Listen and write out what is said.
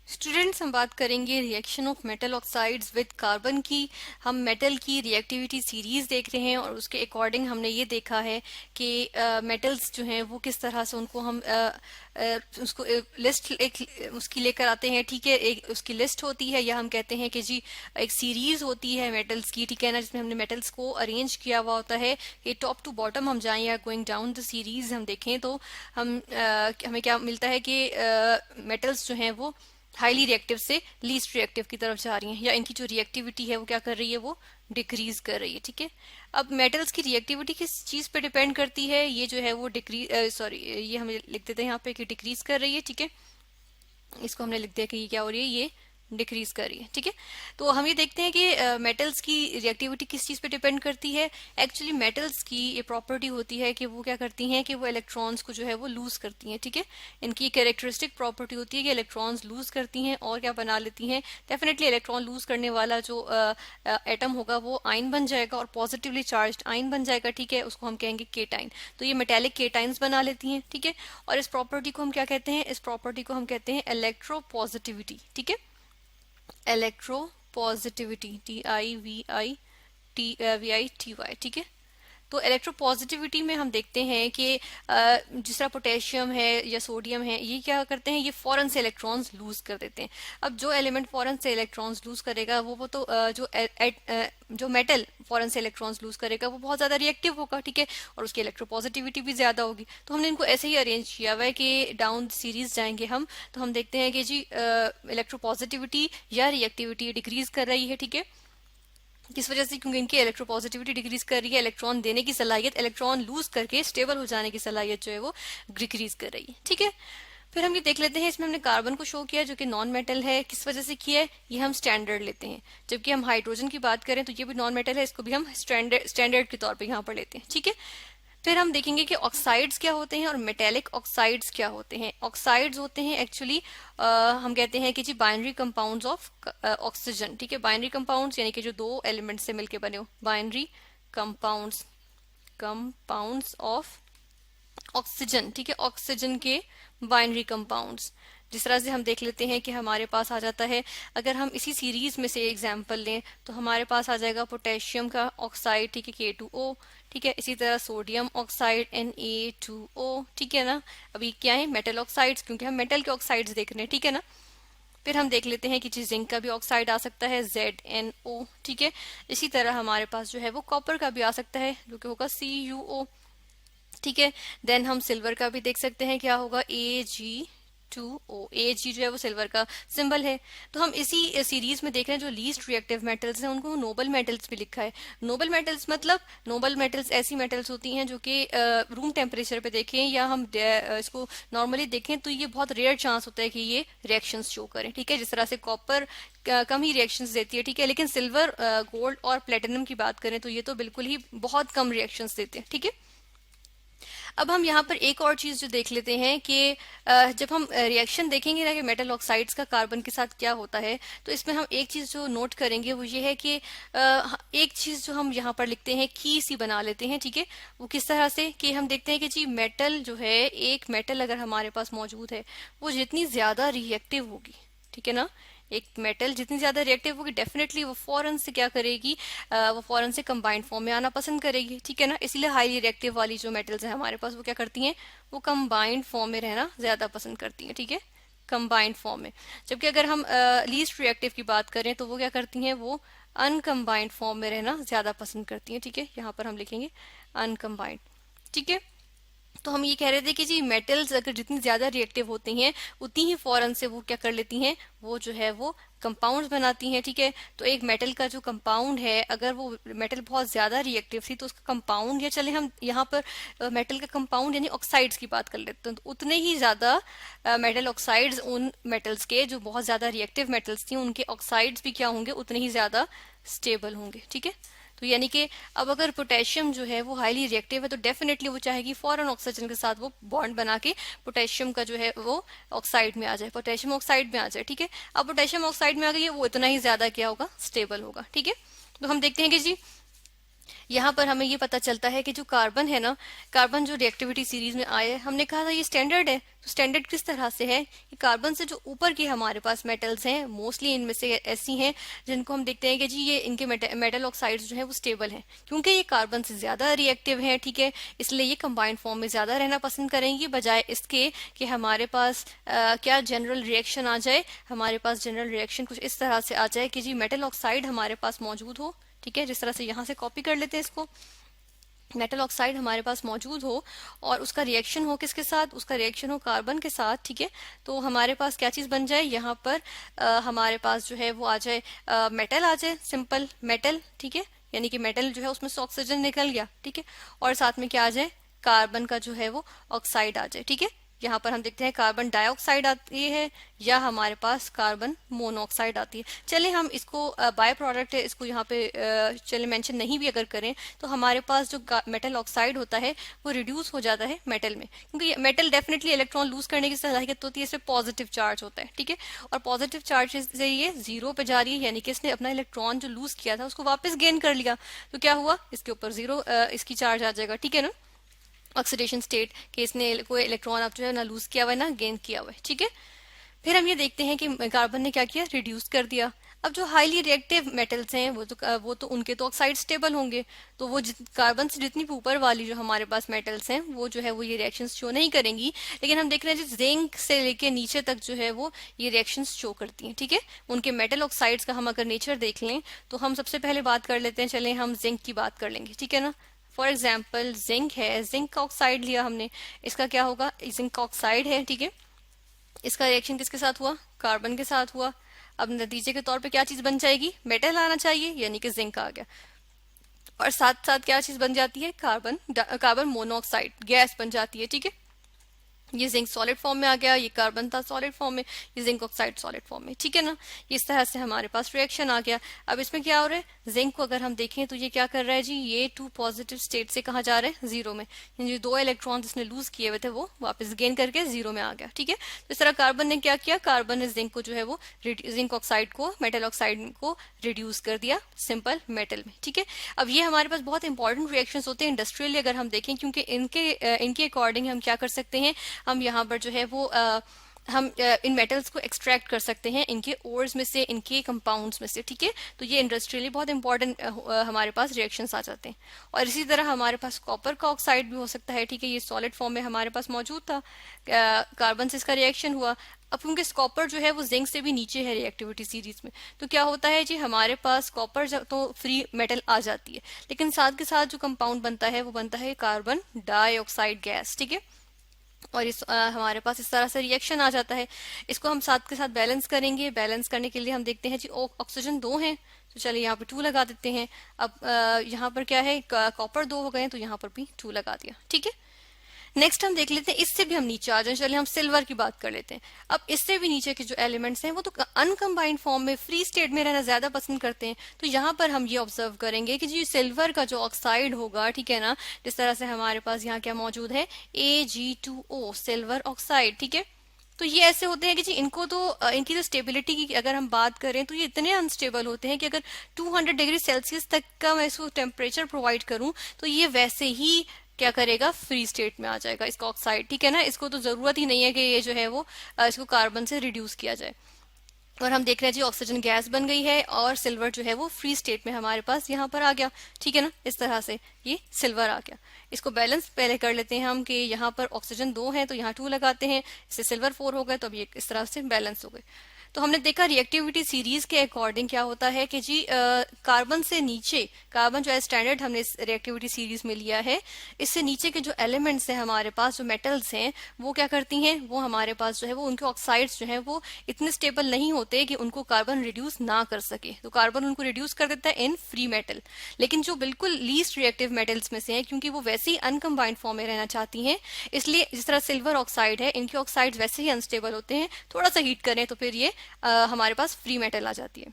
Students, हम बात करेंगे reaction of metal oxides with carbon की। हम मेटल की रिएक्टिविटी सीरीज देख रहे हैं और उसके अकॉर्डिंग हमने ये देखा है कि मेटल्स जो हैं वो किस तरह से उनको हम उसको लिस्ट एक उसकी लेकर आते हैं। ठीक है, एक उसकी लिस्ट होती है या हम कहते हैं कि जी एक सीरीज होती है मेटल्स की। ठीक है ना, जिसमें हमने मेटल्स को अरेंज किया हुआ होता है कि टॉप टू बॉटम हम जाएं या गोइंग डाउन द सीरीज हम देखें तो हमें क्या मिलता है कि मेटल्स जो हैं वो हाईली रिएक्टिव से लीस्ट रिएक्टिव की तरफ जा रही हैं, या इनकी जो रिएक्टिविटी है वो क्या कर रही है, वो डिक्रीज कर रही है। ठीक है, अब मेटल्स की रिएक्टिविटी किस चीज पे डिपेंड करती है, ये जो है वो डिक्रीज सॉरी ये हम लिख देते हैं यहाँ पे कि डिक्रीज कर रही है। ठीक है, इसको हमने लिख दिया कि ये क्या हो रही है, ये डिक्रीज कर रही है। ठीक है, तो हम ये देखते हैं कि मेटल्स की रिएक्टिविटी किस चीज पे डिपेंड करती है। एक्चुअली मेटल्स की ये प्रॉपर्टी होती है कि वो क्या करती हैं कि वो इलेक्ट्रॉन्स को जो है वो लूज करती हैं। ठीक है, इनकी कैरेक्टरिस्टिक प्रॉपर्टी होती है कि इलेक्ट्रॉन्स लूज करती हैं और क्या बना लेती हैं, डेफिनेटली इलेक्ट्रॉन लूज करने वाला जो एटम होगा वो आयन बन जाएगा और पॉजिटिवली चार्ज्ड आयन बन जाएगा। ठीक है, उसको हम कहेंगे केटाइन। तो ये मेटेलिक केटाइंस बना लेती हैं। ठीक है, और इस प्रॉपर्टी को हम क्या कहते हैं, इस प्रॉपर्टी को हम कहते हैं इलेक्ट्रोपॉजिटिविटी। ठीक है, इलेक्ट्रोपॉजिटिविटी, TIVI ठीक है। तो इलेक्ट्रोपॉजिटिविटी में हम देखते हैं कि जिस तरह पोटेशियम है या सोडियम है, ये क्या करते हैं, ये फौरन से इलेक्ट्रॉन्स लूज कर देते हैं। अब जो एलिमेंट फौरन से इलेक्ट्रॉन्स लूज करेगा वो तो जो मेटल फौरन से इलेक्ट्रॉन्स लूज करेगा वो बहुत ज्यादा रिएक्टिव होगा। ठीक है, और उसकी इलेक्ट्रोपॉजिटिविटी भी ज्यादा होगी। तो हमने इनको ऐसे ही अरेंज किया हुआ है कि डाउन सीरीज जाएंगे हम तो हम देखते हैं कि जी इलेक्ट्रोपॉजिटिविटी या रिएक्टिविटी डिक्रीज कर रही है। ठीक है, किस वजह से, क्योंकि इनकी इलेक्ट्रोपॉजिटिविटी डिक्रीज कर रही है, इलेक्ट्रॉन देने की सलाहियत, इलेक्ट्रॉन लूज करके स्टेबल हो जाने की सलाहियत जो है वो डिक्रीज कर रही है। ठीक है, फिर हम ये देख लेते हैं, इसमें हमने कार्बन को शो किया जो कि नॉन मेटल है। किस वजह से किया है, ये हम स्टैंडर्ड लेते हैं। जबकि हम हाइड्रोजन की बात करें तो ये भी नॉन मेटल है, इसको भी हम स्टैंडर्ड के तौर पर यहाँ पर लेते हैं। ठीक है, फिर हम देखेंगे कि ऑक्साइड्स क्या होते हैं और मेटेलिक ऑक्साइड्स क्या होते हैं। ऑक्साइड्स होते हैं एक्चुअली हम कहते हैं कि जी बाइनरी कंपाउंड्स ऑफ ऑक्सीजन। ठीक है, बाइनरी कंपाउंड्स यानी कि जो दो एलिमेंट से मिलकर बने हो, binary compounds compounds of oxygen. ठीक है, ऑक्सीजन के बाइनरी कंपाउंड्स। जिस तरह से हम देख लेते हैं कि हमारे पास आ जाता है, अगर हम इसी सीरीज में से एग्जांपल लें तो हमारे पास आ जाएगा पोटेशियम का ऑक्साइड। ठीक है, K2O। ठीक है, इसी तरह सोडियम ऑक्साइड Na2O। ठीक है ना, अभी क्या है, मेटल ऑक्साइड्स, क्योंकि हम मेटल के ऑक्साइड्स देख रहे हैं। ठीक है ना, फिर हम देख लेते हैं कि जिंक का भी ऑक्साइड आ सकता है, ZnO। ठीक है, इसी तरह हमारे पास जो है वो कॉपर का भी आ सकता है जो कि होगा CuO। ठीक है, देन हम सिल्वर का भी देख सकते हैं, क्या होगा, Ag2O। Ag जो है वो सिल्वर का सिंबल है। तो हम इसी सीरीज में देख रहे हैं जो लीस्ट रिएक्टिव मेटल्स हैं उनको नोबल मेटल्स भी लिखा है। नोबल मेटल्स मतलब, नोबल मेटल्स ऐसी मेटल्स होती हैं जो कि रूम टेम्परेचर पे देखें या हम इसको नॉर्मली देखें तो ये बहुत रेयर चांस होता है कि ये रिएक्शंस शो करें। ठीक है, जिस तरह से कॉपर कम ही रिएक्शंस देती है। ठीक है, लेकिन सिल्वर, गोल्ड और प्लेटिनम की बात करें तो ये तो बिल्कुल ही बहुत कम रिएक्शंस देते हैं। ठीक है, अब हम यहाँ पर एक और चीज जो देख लेते हैं कि जब हम रिएक्शन देखेंगे ना कि मेटल ऑक्साइड्स का कार्बन के साथ क्या होता है, तो इसमें हम एक चीज जो नोट करेंगे वो ये है कि एक चीज जो हम यहाँ पर लिखते हैं की सी बना लेते हैं। ठीक है, वो किस तरह से कि हम देखते हैं कि जी मेटल जो है, एक मेटल अगर हमारे पास मौजूद है वो जितनी ज्यादा रिएक्टिव होगी, ठीक है ना, एक मेटल जितनी ज्यादा रिएक्टिव होगी डेफिनेटली वो फौरन से क्या करेगी, वो फौरन से कंबाइंड फॉर्म में आना पसंद करेगी। ठीक है ना, इसीलिए हाईली रिएक्टिव वाली जो मेटल्स है हमारे पास वो क्या करती हैं, वो कंबाइंड फॉर्म में रहना ज्यादा पसंद करती हैं। ठीक है, कंबाइंड फॉर्म में। जबकि अगर हम लीस्ट रिएक्टिव की बात करें तो वो क्या करती हैं, वो अनकम्बाइंड फॉर्म में रहना ज्यादा पसंद करती हैं। ठीक है, यहाँ पर हम लिखेंगे अनकम्बाइंड। ठीक है, तो हम ये कह रहे थे कि जी मेटल्स अगर जितनी ज्यादा रिएक्टिव होती हैं उतनी ही फौरन से वो क्या कर लेती हैं, वो जो है वो कंपाउंड्स बनाती हैं। ठीक है, तो एक मेटल का जो कंपाउंड है, अगर वो मेटल बहुत ज्यादा रिएक्टिव थी तो उसका कंपाउंड, या चले हम यहाँ पर मेटल का कंपाउंड यानी ऑक्साइड्स की बात कर लेते हैं, तो उतने ही ज्यादा मेटल ऑक्साइड्स उन मेटल्स के जो बहुत ज्यादा रिएक्टिव मेटल्स थी उनके ऑक्साइड्स भी क्या होंगे, उतने ही ज्यादा स्टेबल होंगे। ठीक है, तो यानी कि अब अगर पोटेशियम जो है वो हाईली रिएक्टिव है तो डेफिनेटली वो चाहेगी फॉरन ऑक्सीजन के साथ वो बॉन्ड बना के पोटेशियम का जो है वो ऑक्साइड में आ जाए, पोटेशियम ऑक्साइड में आ जाए। ठीक है, अब पोटेशियम ऑक्साइड में आ गई है वो इतना ही ज्यादा क्या होगा, स्टेबल होगा। ठीक है, तो हम देखते हैं कि जी यहाँ पर हमें ये पता चलता है कि जो कार्बन है ना, कार्बन जो रिएक्टिविटी सीरीज में आए, हमने कहा था ये स्टैंडर्ड है। तो स्टैंडर्ड किस तरह से है कि कार्बन से जो ऊपर के हमारे पास मेटल्स हैं, मोस्टली इनमें से ऐसी हैं जिनको हम देखते हैं कि जी ये इनके मेटल ऑक्साइड्स जो है वो स्टेबल हैं, क्योंकि ये कार्बन से ज्यादा रिएक्टिव हैं, ठीक है, इसलिए ये कंबाइंड फॉर्म में ज्यादा रहना पसंद करेंगी, बजाय इसके कि हमारे पास क्या जनरल रिएक्शन आ जाए। हमारे पास जनरल रिएक्शन कुछ इस तरह से आ जाए कि जी मेटल ऑक्साइड हमारे पास मौजूद हो, ठीक है, जिस तरह से यहाँ से कॉपी कर लेते हैं इसको, मेटल ऑक्साइड हमारे पास मौजूद हो और उसका रिएक्शन हो किसके साथ, उसका रिएक्शन हो कार्बन के साथ, ठीक है। तो हमारे पास क्या चीज बन जाए, यहाँ पर हमारे पास जो है वो आ जाए मेटल आ जाए, सिंपल मेटल, ठीक है, यानी कि मेटल जो है उसमें से ऑक्सीजन निकल गया, ठीक है, और साथ में क्या आ जाए, कार्बन का जो है वो ऑक्साइड आ जाए, ठीक है। यहाँ पर हम देखते हैं कार्बन डाइऑक्साइड आती है या हमारे पास कार्बन मोनोऑक्साइड आती है। चले हम इसको बाय प्रोडक्ट है, इसको यहाँ पे चले मेंशन नहीं भी अगर करें तो हमारे पास जो मेटल ऑक्साइड होता है वो रिड्यूस हो जाता है मेटल में, क्योंकि मेटल डेफिनेटली इलेक्ट्रॉन लूज करने की सलाहियत होती है, इसमें पॉजिटिव चार्ज होता है, ठीक है, और पॉजिटिव चार्ज से ये जीरो पे जा रही है, यानी कि इसने अपना इलेक्ट्रॉन जो लूज किया था उसको वापस गेन कर लिया, तो क्या हुआ, इसके ऊपर जीरो इसकी चार्ज आ जाएगा, ठीक है ना, ऑक्सीडेशन स्टेट के इसने कोई इलेक्ट्रॉन अब जो है ना लूज किया हुआ है ना गेन किया हुआ है, ठीक है। फिर हम ये देखते हैं कि कार्बन ने क्या किया, रिड्यूस कर दिया। अब जो हाईली रिएक्टिव मेटल्स हैं वो तो उनके तो ऑक्साइड स्टेबल होंगे, तो वो कार्बन से जितनी भी ऊपर वाली जो हमारे पास मेटल्स हैं वो जो है वो ये रिएक्शंस शो नहीं करेंगी, लेकिन हम देख रहे हैं जो जिंक से लेके नीचे तक जो है वो ये रिएक्शंस शो करती हैं, ठीक है। उनके मेटल ऑक्साइड्स का हम अगर नेचर देख लें तो हम सबसे पहले बात कर लेते हैं, चले हम जिंक की बात कर लेंगे, ठीक है ना। फॉर एग्जाम्पल जिंक है, जिंक का ऑक्साइड लिया हमने, इसका क्या होगा, जिंक का ऑक्साइड है, ठीक है, इसका रिएक्शन किसके साथ हुआ, कार्बन के साथ हुआ। अब नतीजे के तौर पे क्या चीज बन जाएगी, मेटल आना चाहिए, यानी कि जिंक आ गया, और साथ साथ क्या चीज बन जाती है, कार्बन मोनोऑक्साइड गैस बन जाती है, ठीक है। ये जिंक सॉलिड फॉर्म में आ गया, ये कार्बन था सॉलिड फॉर्म में, ये जिंक ऑक्साइड सॉलिड फॉर्म में, ठीक है ना। इस तरह से हमारे पास रिएक्शन आ गया। अब इसमें क्या हो रहा है, जिंक को अगर हम देखें तो ये क्या कर रहा है जी, ये टू पॉजिटिव स्टेट से कहाँ जा रहा है, जीरो में, यानी जो दो इलेक्ट्रॉन इसने लूज किए हुए थे वो वापस गेन करके जीरो में आ गया, ठीक है। तो इस तरह कार्बन ने क्या किया, कार्बन ने जिंक को जो है वो जिंक ऑक्साइड को, मेटल ऑक्साइड को रिड्यूस कर दिया सिंपल मेटल में, ठीक है। अब ये हमारे पास बहुत इंपॉर्टेंट रिएक्शंस होते हैं इंडस्ट्रियली अगर हम देखें, क्योंकि इनके अकॉर्डिंग हम क्या कर सकते हैं, हम यहाँ पर जो है वो हम इन मेटल्स को एक्सट्रैक्ट कर सकते हैं इनके ओर्स में से, इनके कंपाउंड्स में से, ठीक है। तो ये इंडस्ट्रियली बहुत इंपॉर्टेंट हमारे पास रिएक्शंस आ जाते हैं। और इसी तरह हमारे पास कॉपर का ऑक्साइड भी हो सकता है, ठीक है, ये सॉलिड फॉर्म में हमारे पास मौजूद था, कार्बन से इसका रिएक्शन हुआ। अब क्योंकि कॉपर जो है वो जिंक से भी नीचे है रिएक्टिविटी सीरीज में, तो क्या होता है जी, हमारे पास कॉपर तो फ्री मेटल आ जाती है, लेकिन साथ के साथ जो कंपाउंड बनता है वो बनता है कार्बन डाइऑक्साइड गैस, ठीक है। और हमारे पास इस तरह से रिएक्शन आ जाता है। इसको हम साथ के साथ बैलेंस करेंगे, बैलेंस करने के लिए हम देखते हैं जी ऑक्सीजन दो हैं, तो चलिए यहाँ पे 2 लगा देते हैं। अब यहाँ पर क्या है, कॉपर 2 हो गए तो यहाँ पर भी 2 लगा दिया, ठीक है। नेक्स्ट हम देख लेते हैं, इससे भी हम नीचे आ जाए, चलिए हम सिल्वर की बात कर लेते हैं। अब इससे भी नीचे के जो एलिमेंट्स हैं वो तो अनकम्बाइंड फॉर्म में फ्री स्टेट में रहना ज्यादा पसंद करते हैं, तो यहाँ पर हम ये ऑब्जर्व करेंगे कि जी सिल्वर का जो ऑक्साइड होगा, ठीक है ना, जिस तरह से हमारे पास यहाँ क्या मौजूद है, Ag2O सिल्वर ऑक्साइड, ठीक है। तो ये ऐसे होते हैं कि जी इनको तो इनकी जो स्टेबिलिटी की अगर हम बात करें तो ये इतने अनस्टेबल होते हैं कि अगर 200 डिग्री सेल्सियस तक का मैं इसको टेम्परेचर प्रोवाइड करूं तो ये वैसे ही क्या करेगा, फ्री स्टेट में आ जाएगा इसका ऑक्साइड, ठीक है ना। इसको तो जरूरत ही नहीं है कि ये जो है वो इसको कार्बन से रिड्यूस किया जाए। और हम देख रहे हैं जी ऑक्सीजन गैस बन गई है और सिल्वर जो है वो फ्री स्टेट में हमारे पास यहाँ पर आ गया, ठीक है ना। इस तरह से ये सिल्वर आ गया। इसको बैलेंस पहले कर लेते हैं हम कि यहाँ पर ऑक्सीजन 2 है तो यहाँ 2 लगाते हैं, इससे सिल्वर 4 हो गए, तो अब ये इस तरह से बैलेंस हो गए। तो हमने देखा रिएक्टिविटी सीरीज के अकॉर्डिंग क्या होता है कि जी कार्बन से नीचे, कार्बन जो है स्टैंडर्ड हमने इस रिएक्टिविटी सीरीज में लिया है, इससे नीचे के जो एलिमेंट्स हैं हमारे पास, जो मेटल्स हैं, वो क्या करती हैं, वो हमारे पास जो है वो उनके ऑक्साइड्स जो है वो इतने स्टेबल नहीं होते कि उनको कार्बन रिड्यूस ना कर सके, तो कार्बन उनको रिड्यूस कर देता है इन फ्री मेटल। लेकिन जो बिल्कुल लीस्ट रिएक्टिव मेटल्स में से हैं, क्योंकि वो वैसे ही अनकम्बाइंड फॉर्म में रहना चाहती हैं, इसलिए जिस तरह सिल्वर ऑक्साइड है, इनके ऑक्साइड्स वैसे ही अनस्टेबल होते हैं, थोड़ा सा हीट करें तो फिर ये हमारे पास फ्री मेटल आ जाती है।